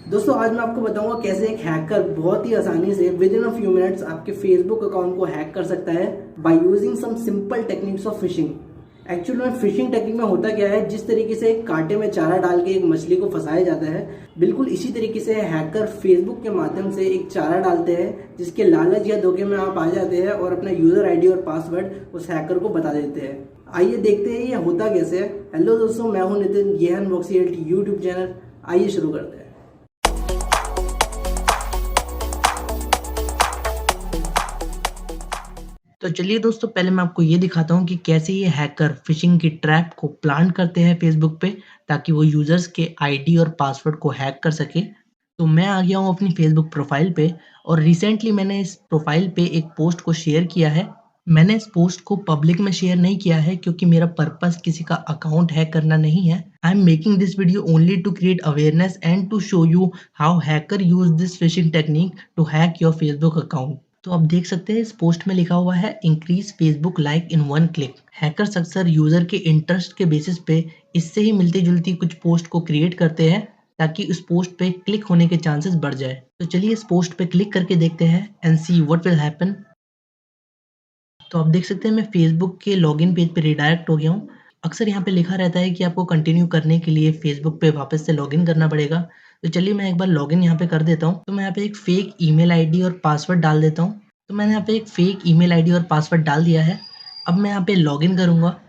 दोस्तों आज मैं आपको बताऊंगा कैसे एक हैकर बहुत ही आसानी से within a few minutes आपके फेसबुक अकाउंट को हैक कर सकता है by using some simple techniques of phishing. Actually में फिशिंग टेक्निक में होता क्या है, जिस तरीके से एक कांटे में चारा डाल के एक मछली को फंसाया जाता है, बिल्कुल इसी तरीके से हैकर फेसबुक के माध्यम से एक चारा डालते हैं जिसके लालच या धोखे में आप आ जाते हैं और अपना यूजर आईडी और पासवर्ड उस हैकर को बता देते हैं। आइए देखते हैं ये होता कैसे है। हेलो दोस्तों, मैं हूं नितिन, ये है अनबॉक्सिंग यूट्यूब चैनल। आइए शुरू करते हैं। तो चलिए दोस्तों, पहले मैं आपको ये दिखाता हूँ कि कैसे ये हैकर फिशिंग की ट्रैप को प्लान करते हैं फेसबुक पे, ताकि वो यूज़र्स के आईडी और पासवर्ड को हैक कर सके। तो मैं आ गया हूँ अपनी फेसबुक प्रोफाइल पे और रिसेंटली मैंने इस प्रोफाइल पे एक पोस्ट को शेयर किया है। मैंने इस पोस्ट को पब्लिक में शेयर नहीं किया है क्योंकि मेरा पर्पस किसी का अकाउंट हैक करना नहीं है। I am making this video only to create awareness and to show you how hacker use this phishing technique to hack your Facebook account. तो आप देख सकते हैं इस पोस्ट में लिखा हुआ है increase Facebook like in 1 click. Hackers अक्सर यूजर के इंटरेस्ट के बेसिस पे इससे ही मिलती जुलती कुछ पोस्ट को क्रिएट करते हैं ताकि उस पोस्ट पे क्लिक होने के चांसेस बढ़ जाए। तो चलिए इस पोस्ट पे क्लिक करके देखते हैं and see what will happen. तो आप देख सकते हैं मैं फेसबुक के लॉगिन पेज पे रिडायरेक्ट हो गया हूँ। अक्सर यहाँ पे लिखा रहता है कि आपको कंटिन्यू करने के लिए फेसबुक पे वापस से लॉगिन करना पड़ेगा। तो चलिए मैं एक बार लॉगिन यहाँ पे कर देता हूँ। तो मैं यहाँ पे एक फेक ईमेल आईडी और पासवर्ड डाल देता हूँ। तो मैंने यहाँ पे एक फेक ईमेल आईडी और पासवर्ड डाल दिया है। अब मैं यहाँ पे लॉगिन करूँगा।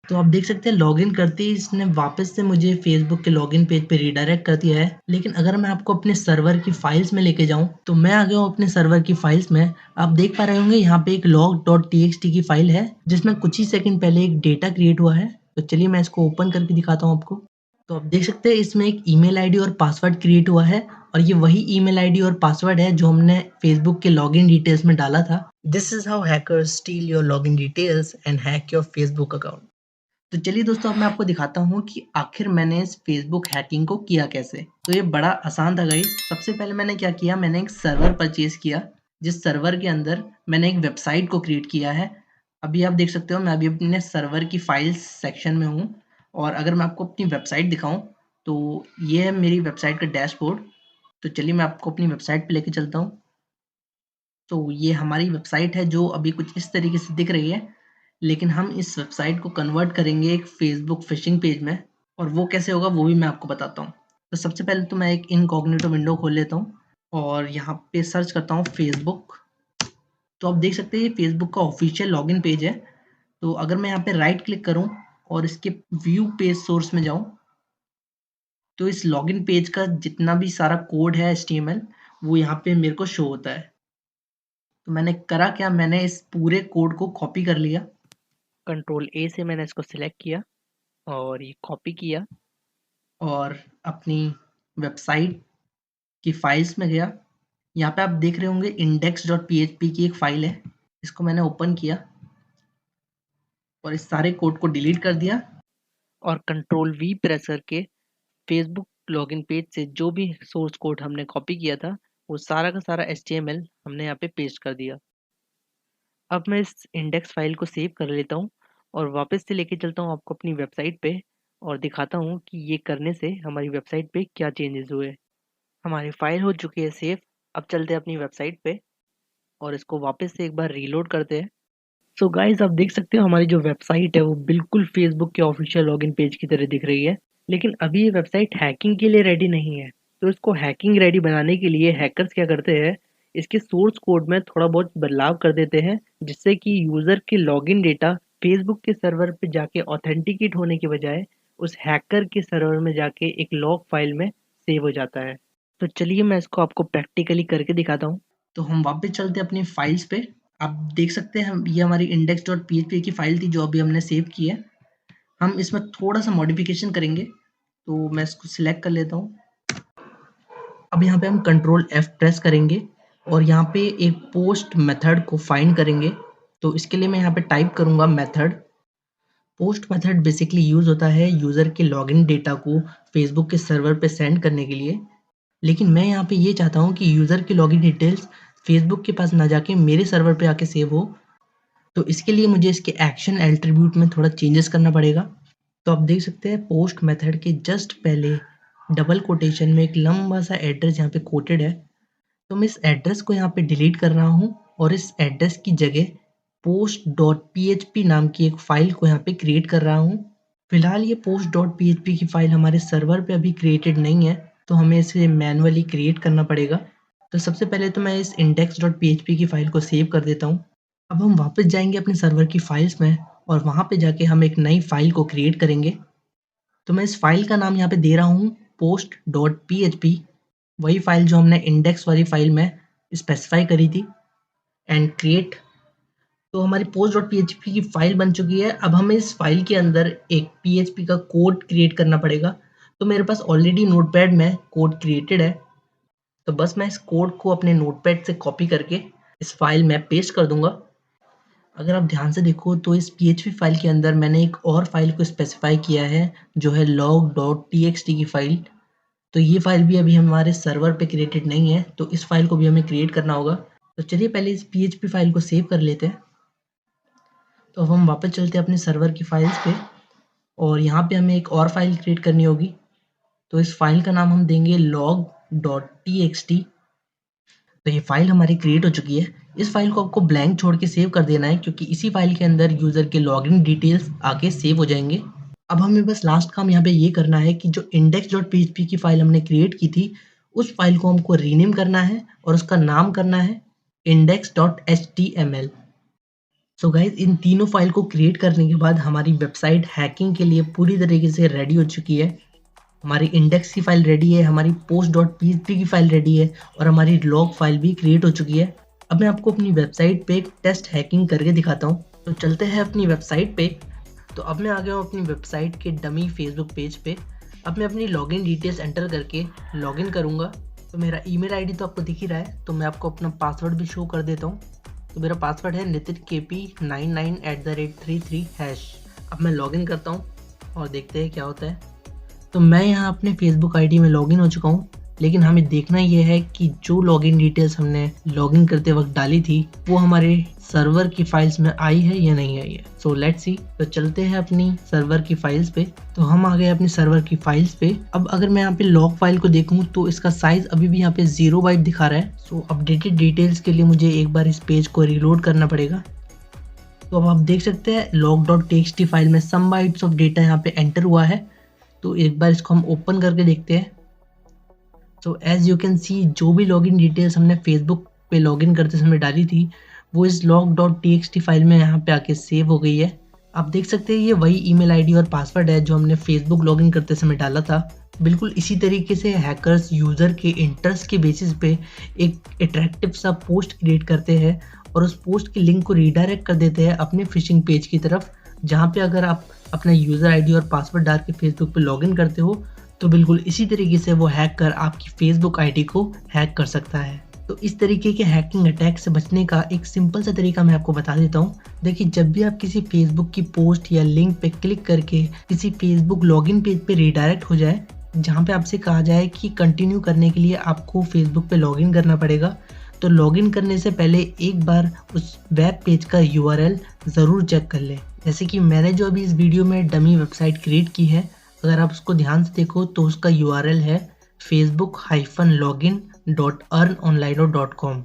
तो आप देख सकते हैं लॉगिन करते ही इसने वापस से मुझे फेसबुक के लॉगिन पेज पे रीडायरेक्ट कर दिया है। लेकिन अगर मैं आपको अपने सर्वर की फाइल्स में लेके जाऊं तो मैं आ गया हूँ अपने सर्वर की फाइल्स में। आप देख पा रहे होंगे यहाँ पे एक log.txt की फाइल है जिसमें कुछ ही सेकंड पहले एक डेटा क्रिएट हुआ है। तो चलिए मैं इसको ओपन करके दिखाता हूँ आपको। तो आप देख सकते हैं इसमें एक ईमेल आईडी और पासवर्ड क्रिएट हुआ है और ये वही ईमेल आईडी और पासवर्ड है जो हमने फेसबुक के लॉगिन डिटेल्स में डाला था। This is how hackers steel your login details and hack your Facebook account. तो चलिए दोस्तों, अब मैं आपको दिखाता हूँ कि आखिर मैंने इस फेसबुक हैकिंग को किया कैसे। तो ये बड़ा आसान था गाइस। सबसे पहले मैंने क्या किया, मैंने एक सर्वर परचेज किया जिस सर्वर के अंदर मैंने एक वेबसाइट को क्रिएट किया है। अभी आप देख सकते हो मैं अभी अपने सर्वर की फाइल्स सेक्शन में हूँ और अगर मैं आपको अपनी वेबसाइट दिखाऊँ तो ये है मेरी वेबसाइट का डैशबोर्ड। तो चलिए मैं आपको अपनी वेबसाइट पे लेके चलता हूँ। तो ये हमारी वेबसाइट है जो अभी कुछ इस तरीके से दिख रही है, लेकिन हम इस वेबसाइट को कन्वर्ट करेंगे एक फेसबुक फिशिंग पेज में और वो कैसे होगा वो भी मैं आपको बताता हूँ। तो सबसे पहले तो मैं एक इनकॉग्निटो विंडो खोल लेता हूँ और यहाँ पे सर्च करता हूँ फेसबुक। तो आप देख सकते हैं ये फेसबुक का ऑफिशियल लॉगिन पेज है। तो अगर मैं यहाँ पे राइट क्लिक करूँ और इसके व्यू पेज सोर्स में जाऊँ तो इस लॉगिन पेज का जितना भी सारा कोड है HTML वो यहाँ पे मेरे को शो होता है। तो मैंने करा क्या, मैंने इस पूरे कोड को कॉपी कर लिया। कंट्रोल A से मैंने इसको सिलेक्ट किया और ये कॉपी किया और अपनी वेबसाइट की फाइल्स में गया। यहाँ पे आप देख रहे होंगे index.php की एक फाइल है, इसको मैंने ओपन किया और इस सारे कोड को डिलीट कर दिया और कंट्रोल V प्रेस करके फेसबुक लॉगिन पेज से जो भी सोर्स कोड हमने कॉपी किया था वो सारा का सारा HTML हमने यहाँ पे पेस्ट कर दिया। अब मैं इस इंडेक्स फाइल को सेव कर लेता हूँ और वापस से लेके चलता हूँ आपको अपनी वेबसाइट पे और दिखाता हूँ कि ये करने से हमारी वेबसाइट पे क्या चेंजेस हुए। हमारी फाइल हो चुकी है सेव। अब चलते हैं अपनी वेबसाइट पे और इसको वापस से एक बार रीलोड करते हैं। सो गाइस, आप देख सकते हो हमारी जो वेबसाइट है वो बिल्कुल फेसबुक के ऑफिशियल लॉगिन पेज की तरह दिख रही है। लेकिन अभी ये वेबसाइट हैकिंग के लिए रेडी नहीं है। तो इसको हैकिंग रेडी बनाने के लिए हैकर्स क्या करते हैं, इसके सोर्स कोड में थोड़ा बहुत बदलाव कर देते हैं जिससे कि यूजर के लॉगिन डेटा फेसबुक के सर्वर पे जाके ऑथेंटिकेट होने के बजाय उस हैकर के सर्वर में जाके एक लॉग फाइल में सेव हो जाता है। तो चलिए मैं इसको आपको प्रैक्टिकली करके दिखाता हूँ। तो हम वापस चलते हैं अपनी फाइल्स पे। आप देख सकते हैं ये हमारी index.php की फाइल थी जो अभी हमने सेव की है। हम इसमें थोड़ा सा मॉडिफिकेशन करेंगे, तो मैं इसको सिलेक्ट कर लेता हूँ। अब यहाँ पे हम कंट्रोल F प्रेस करेंगे और यहाँ पे एक पोस्ट मेथड को फाइंड करेंगे। तो इसके लिए मैं यहाँ पे टाइप करूँगा method. Post method basically use होता है यूजर के लॉगिन डेटा को फेसबुक के सर्वर पे सेंड करने के लिए। लेकिन मैं यहाँ पे ये चाहता हूँ कि यूजर की लॉगिन डिटेल्स फेसबुक के पास ना जाके मेरे सर्वर पे आके सेव हो। तो इसके लिए मुझे इसके एक्शन एट्रीब्यूट में थोड़ा चेंजेस करना पड़ेगा। तो आप देख सकते हैं पोस्ट मेथड के जस्ट पहले डबल कोटेशन में एक लंबा सा एड्रेस यहाँ पे कोटेड है। तो मैं इस एड्रेस को यहाँ पे डिलीट कर रहा हूँ और इस एड्रेस की जगह post.php नाम की एक फ़ाइल को यहाँ पे क्रिएट कर रहा हूँ। फिलहाल ये post.php की फ़ाइल हमारे सर्वर पे अभी क्रिएटेड नहीं है, तो हमें इसे मैनुअली क्रिएट करना पड़ेगा। तो सबसे पहले तो मैं इस index.php की फ़ाइल को सेव कर देता हूँ। अब हम वापस जाएंगे अपने सर्वर की फ़ाइल्स में और वहाँ पे जाके हम एक नई फ़ाइल को क्रिएट करेंगे। तो मैं इस फ़ाइल का नाम यहाँ पे दे रहा हूँ post.php, वही फ़ाइल जो हमने इंडेक्स वाली फ़ाइल में स्पेसिफाई करी थी, एंड क्रिएट। तो हमारी post.php की फ़ाइल बन चुकी है। अब हमें इस फ़ाइल के अंदर एक PHP का कोड क्रिएट करना पड़ेगा। तो मेरे पास ऑलरेडी नोटपैड में कोड क्रिएटेड है, तो बस मैं इस कोड को अपने नोटपैड से कॉपी करके इस फ़ाइल में पेस्ट कर दूँगा। अगर आप ध्यान से देखो तो इस PHP फ़ाइल के अंदर मैंने एक और फ़ाइल को स्पेसिफाई किया है, जो है log.txt की फ़ाइल। तो ये फ़ाइल भी अभी हमारे सर्वर पे क्रिएटेड नहीं है, तो इस फ़ाइल को भी हमें क्रिएट करना होगा। तो चलिए पहले इस PHP फ़ाइल को सेव कर लेते हैं। तो अब हम वापस चलते हैं अपने सर्वर की फ़ाइल्स पे और यहाँ पे हमें एक और फ़ाइल क्रिएट करनी होगी। तो इस फ़ाइल का नाम हम देंगे log.txt। तो ये फ़ाइल हमारी क्रिएट हो चुकी है। इस फ़ाइल को आपको ब्लैंक छोड़ के सेव कर देना है, क्योंकि इसी फ़ाइल के अंदर यूज़र के लॉगिन डिटेल्स आके सेव हो जाएँगे। अब हमें बस लास्ट काम यहाँ पे ये करना है कि जो index.php की फ़ाइल हमने क्रिएट की थी, उस फ़ाइल को हमको रीनेम करना है और उसका नाम करना है index.html। सो गाइस, इन तीनों फ़ाइल को क्रिएट करने के बाद हमारी वेबसाइट हैकिंग के लिए पूरी तरीके से रेडी हो चुकी है। हमारी इंडेक्स की फ़ाइल रेडी है, हमारी post.php की फ़ाइल रेडी है और हमारी लॉग फ़ाइल भी क्रिएट हो चुकी है। अब मैं आपको अपनी वेबसाइट पे एक टेस्ट हैकिंग करके दिखाता हूँ। तो चलते हैं अपनी वेबसाइट पे। तो अब मैं आ गया हूँ अपनी वेबसाइट के डमी फेसबुक पेज पे। अब मैं अपनी लॉगिन डिटेल्स एंटर करके लॉगिन करूँगा। तो मेरा ईमेल आईडी तो आपको दिख ही रहा है, तो मैं आपको अपना पासवर्ड भी शो कर देता हूँ। तो मेरा पासवर्ड है nitin kp99@33#। अब मैं लॉगिन करता हूँ और देखते हैं क्या होता है। तो मैं यहाँ अपने फेसबुक आईडी में लॉगिन हो चुका हूँ, लेकिन हमें देखना ये है कि जो लॉगिन डिटेल्स हमने लॉगिन करते वक्त डाली थी वो हमारे सर्वर की फाइल्स में आई है या नहीं आई है। So let's see. तो चलते हैं अपनी सर्वर की फाइल्स पे। तो हम आ गए अपनी सर्वर की फाइल्स पे। अब अगर मैं यहाँ पे लॉग फाइल को देखूँ तो इसका साइज अभी भी यहाँ पे 0 बाइट दिखा रहा है। सो अपडेटेड डिटेल्स के लिए मुझे एक बार इस पेज को रीलोड करना पड़ेगा। तो अब आप देख सकते हैं log.txt फाइल में सम बाइट्स ऑफ डेटा यहाँ पे एंटर हुआ है। तो एक बार इसको हम ओपन करके देखते हैं। तो एज यू कैन सी, जो भी लॉगिन डिटेल्स हमने फेसबुक पे लॉगिन करते समय डाली थी वो इस log.txt फाइल में यहाँ पे आके सेव हो गई है। आप देख सकते हैं ये वही ईमेल आईडी और पासवर्ड है जो हमने फेसबुक लॉगिन करते समय डाला था। बिल्कुल इसी तरीके से हैकर्स यूज़र के इंटरेस्ट के बेसिस पे एक अट्रैक्टिव सा पोस्ट क्रिएट करते हैं और उस पोस्ट की लिंक को रीडायरेक्ट कर देते हैं अपने फिशिंग पेज की तरफ, जहाँ पे अगर आप अपना यूज़र आईडी और पासवर्ड डाल के फेसबुक पे लॉगिन करते हो तो बिल्कुल इसी तरीके से वो हैकर आपकी फेसबुक आईडी को हैक कर सकता है। तो इस तरीके के हैकिंग अटैक से बचने का एक सिंपल सा तरीका मैं आपको बता देता हूँ। देखिए, जब भी आप किसी फेसबुक की पोस्ट या लिंक पे क्लिक करके किसी फेसबुक लॉगिन पेज पे रीडायरेक्ट हो जाए, जहाँ पे आपसे कहा जाए कि कंटिन्यू करने के लिए आपको फेसबुक पे लॉगिन करना पड़ेगा, तो लॉगिन करने से पहले एक बार उस वेब पेज का URL ज़रूर चेक कर लें। जैसे कि मैंने जो अभी इस वीडियो में डमी वेबसाइट क्रिएट की है, अगर आप उसको ध्यान से देखो तो उसका URL है facebook-login.earnonline.com,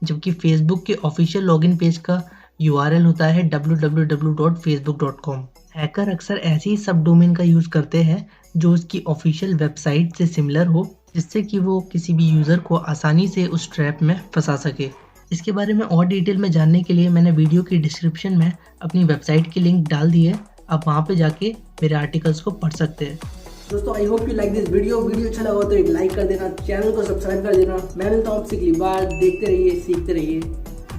जबकि फेसबुक के ऑफिशियल लॉगिन पेज का URL होता है www.facebook.com। हैकर अक्सर ऐसे ही सब डोमेन का यूज़ करते हैं जो उसकी ऑफिशियल वेबसाइट से सिमिलर हो, जिससे कि वो किसी भी यूज़र को आसानी से उस ट्रैप में फंसा सके। इसके बारे में और डिटेल में जानने के लिए मैंने वीडियो की डिस्क्रिप्शन में अपनी वेबसाइट की लिंक डाल दी है, आप वहाँ पे जाके मेरे आर्टिकल्स को पढ़ सकते हैं। दोस्तों, I hope you like this video अच्छा लगा तो एक लाइक कर देना, चैनल को सब्सक्राइब कर देना। मैं मिलता हूँ आपसे अगली बार। देखते रहिए, सीखते रहिए।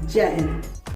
जय हिंद।